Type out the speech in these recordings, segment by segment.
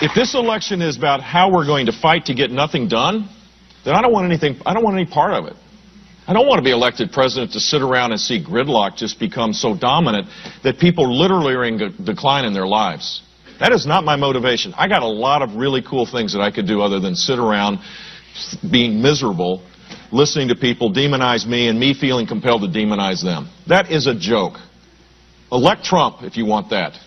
If this election is about how we're going to fight to get nothing done, then I don't want any part of it. I don't want to be elected president to sit around and see gridlock just become so dominant that people literally are in decline in their lives. That is not my motivation. I got a lot of really cool things that I could do other than sit around being miserable, listening to people demonize me and me feeling compelled to demonize them. That is a joke. Elect Trump if you want that.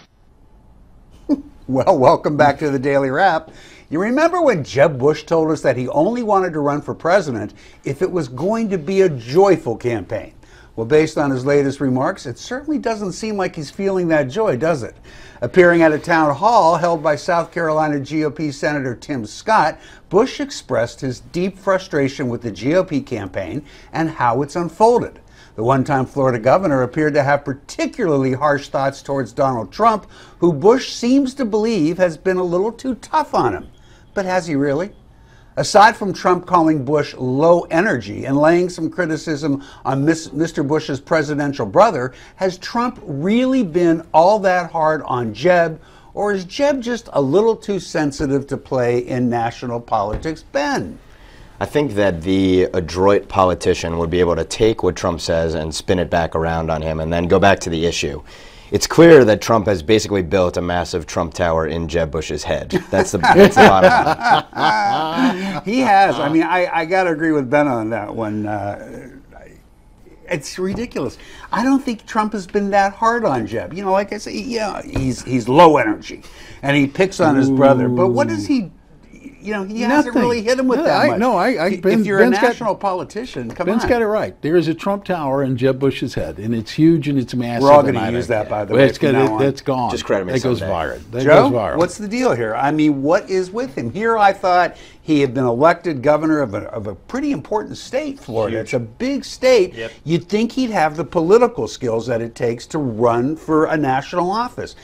Well, welcome back to the Daily Wrap. You remember when Jeb Bush told us that he only wanted to run for president if it was going to be a joyful campaign? Well, based on his latest remarks, it certainly doesn't seem like he's feeling that joy, does it? Appearing at a town hall held by South Carolina GOP Senator Tim Scott, Bush expressed his deep frustration with the GOP campaign and how it's unfolded. The one-time Florida governor appeared to have particularly harsh thoughts towards Donald Trump, who Bush seems to believe has been a little too tough on him. But has he really? Aside from Trump calling Bush low energy and laying some criticism on Mr. Bush's presidential brother, has Trump really been all that hard on Jeb, or is Jeb just a little too sensitive to play in national politics? Ben? I think that the adroit politician would be able to take what Trump says and spin it back around on him and then go back to the issue. It's clear that Trump has basically built a massive Trump Tower in Jeb Bush's head. That's the bottom line. He has. I mean, I got to agree with Ben on that one. It's ridiculous. I don't think Trump has been that hard on Jeb. You know, like I say, yeah, he's low energy, and he picks on his brother. But what does he? You know, he hasn't really hit him with that much. If you're a national politician, come on. Ben's got it right. There is a Trump Tower in Jeb Bush's head, and it's huge and it's massive. We're all going to use that, by the way. That's gone. Just credit me That goes someday. viral. That Joe, goes viral. what's the deal here? I mean, what is with him? Here I thought he had been elected governor of a pretty important state, Florida. Huge. It's a big state. Yep. You'd think he'd have the political skills that it takes to run for a national office.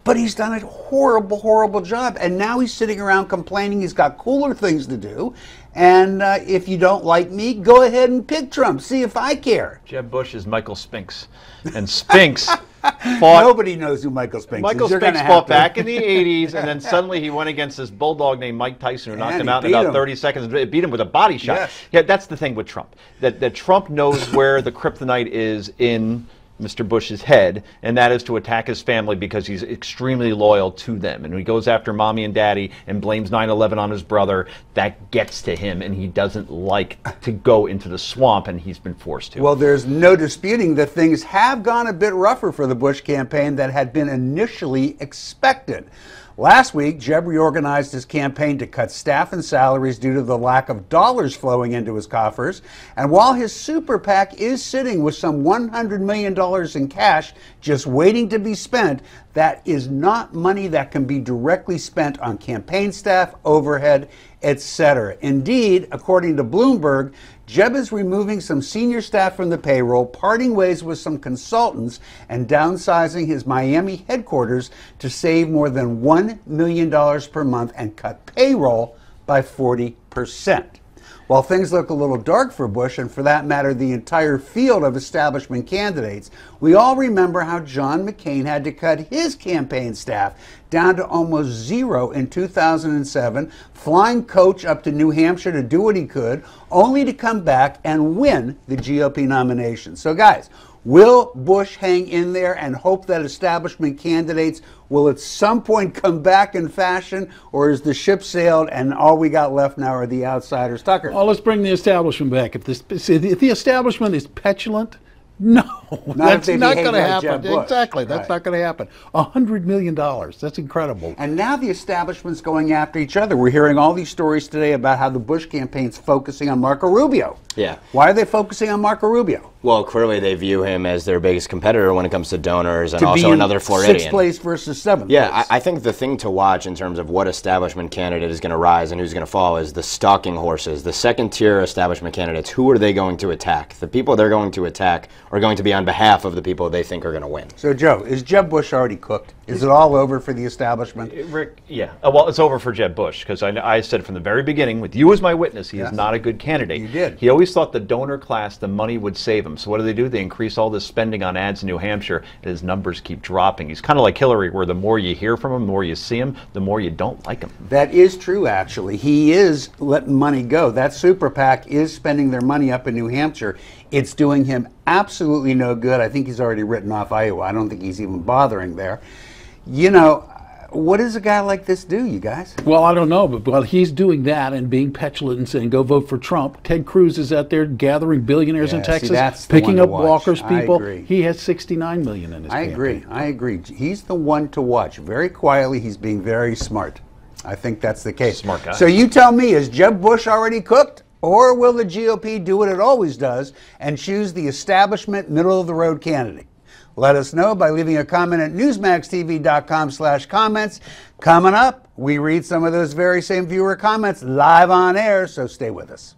But he's done a horrible, horrible job. And now he's sitting around complaining he's got cooler things to do. And if you don't like me, go ahead and pick Trump. See if I care. Jeb Bush is Michael Spinks. And Spinks fought. Nobody knows who Michael Spinks is. Michael Spinks fought back in the 80s, and then suddenly he went against this bulldog named Mike Tyson, who knocked him out in about 30 seconds. Beat him with a body shot. Yes. Yeah, that's the thing with Trump. That Trump knows where the kryptonite is in Mr. Bush's head, and that is to attack his family because he's extremely loyal to them. And when he goes after mommy and daddy and blames 9/11 on his brother, that gets to him, and he doesn't like to go into the swamp, and he's been forced to. Well, there's no disputing that things have gone a bit rougher for the Bush campaign than had been initially expected. Last week, Jeb reorganized his campaign to cut staff and salaries due to the lack of dollars flowing into his coffers. And while his super PAC is sitting with some $100 million in cash just waiting to be spent, that is not money that can be directly spent on campaign staff, overhead, etc. Indeed, according to Bloomberg, Jeb is removing some senior staff from the payroll, parting ways with some consultants, and downsizing his Miami headquarters to save more than $1 million per month and cut payroll by 40%. While things look a little dark for Bush, and for that matter the entire field of establishment candidates, we all remember how John McCain had to cut his campaign staff down to almost zero in 2007, flying coach up to New Hampshire to do what he could, only to come back and win the GOP nomination. So guys, will Bush hang in there and hope that establishment candidates will at some point come back in fashion, or is the ship sailed and all we got left now are the outsiders? Tucker? Well, let's bring the establishment back. If the establishment is petulant, no, that's not going to happen. Exactly, that's not going to happen. $100 million, that's incredible. And now the establishment's going after each other. We're hearing all these stories today about how the Bush campaign's focusing on Marco Rubio. Yeah. Why are they focusing on Marco Rubio? Well, clearly they view him as their biggest competitor when it comes to donors, and also another Floridian. 6th place versus 7th place. Yeah, I think the thing to watch in terms of what establishment candidate is going to rise and who's going to fall is the stalking horses, the second-tier establishment candidates. Who are they going to attack? The people they're going to attack are going to be on behalf of the people they think are going to win. So, Joe, is Jeb Bush already cooked? Is it all over for the establishment? Rick, yeah. Well, it's over for Jeb Bush, because I said from the very beginning, with you as my witness, he is not a good candidate. You did. He always thought the donor class, the money would save him. So what do? They increase all this spending on ads in New Hampshire, and his numbers keep dropping. He's kind of like Hillary, where the more you hear from him, the more you see him, the more you don't like him. That is true, actually. He is letting money go. That super PAC is spending their money up in New Hampshire. It's doing him absolutely no good. I think he's already written off Iowa. I don't think he's even bothering there. You know, what does a guy like this do, you guys? Well, I don't know, but while he's doing that and being petulant and saying, go vote for Trump, Ted Cruz is out there gathering billionaires in Texas, picking up Walker's people. He has $69 million in his campaign. I agree. He's the one to watch. Very quietly, he's being very smart. I think that's the case. Smart guy. So you tell me, is Jeb Bush already cooked? Or will the GOP do what it always does and choose the establishment, middle-of-the-road candidate? Let us know by leaving a comment at newsmaxtv.com/comments. Coming up, we read some of those very same viewer comments live on air, so stay with us.